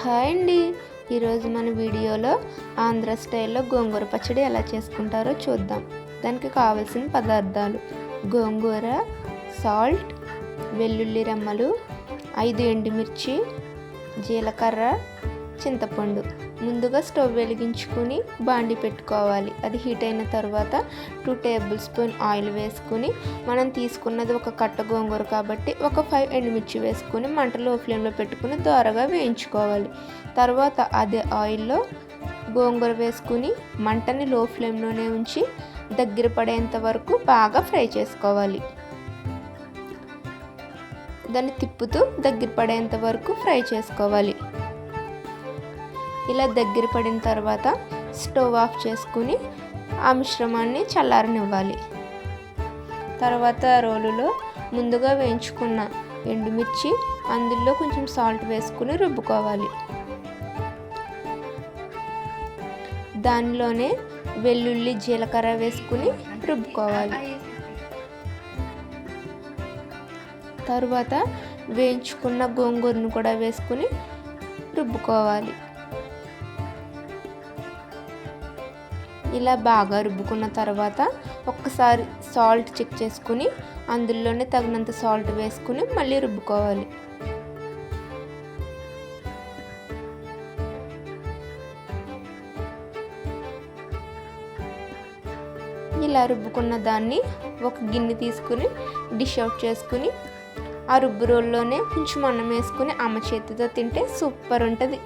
Hi అండి, ఈరోజు మన వీడియోలో ఆంధ్ర స్టైల్లో గోంగూర పచ్చడి ఎలా చేసుకుంటారో చూద్దాం. దానికి కావాల్సిన పదార్థాలు: గోంగూర, సాల్ట్, వెల్లుల్లి రెమ్మలు, 5 ఎండుమిర్చి, జీలకర్ర, చింతపండు. ముందుగా స్టవ్ వెలిగించుకుని బాండి పెట్టుకోవాలి. అది హీట్ అయిన తర్వాత 2 టేబుల్ స్పూన్ ఆయిల్ వేసుకుని, మనం తీసుకున్నది ఒక కట్ట గోంగూర కాబట్టి ఒక 5 ఎండుమిర్చి వేసుకుని మంట లో ఫ్లేమ్లో పెట్టుకుని దోరగా వేయించుకోవాలి. తర్వాత అదే ఆయిల్లో గోంగూర వేసుకుని మంటని లో ఫ్లేమ్లోనే ఉంచి దగ్గర పడేంత వరకు బాగా ఫ్రై చేసుకోవాలి. దాన్ని తిప్పుతూ దగ్గర పడేంత వరకు ఫ్రై చేసుకోవాలి. ఇలా దగ్గర పడిన తర్వాత స్టవ్ ఆఫ్ చేసుకుని ఆ మిశ్రమాన్ని చల్లారనివ్వాలి. తర్వాత రోలులో ముందుగా వేయించుకున్న ఎండుమిర్చి, అందులో కొంచెం సాల్ట్ వేసుకుని రుబ్బుకోవాలి. దానిలోనే వెల్లుల్లి, జీలకర్ర వేసుకుని రుబ్బుకోవాలి. తర్వాత వేయించుకున్న గోంగూరను కూడా వేసుకుని రుబ్బుకోవాలి. ఇలా బాగా రుబ్బుకున్న తర్వాత ఒక్కసారి సాల్ట్ చెక్ చేసుకుని అందులోనే తగినంత సాల్ట్ వేసుకుని మళ్ళీ రుబ్బుకోవాలి. ఇలా రుబ్బుకున్న దాన్ని ఒక గిన్నె తీసుకుని డిష్ అవుట్ చేసుకుని ఆ రుబ్బు రోల్లోనే కొంచెం అన్నం వేసుకుని అమ్మ చేతితో తింటే సూపర్ ఉంటుంది.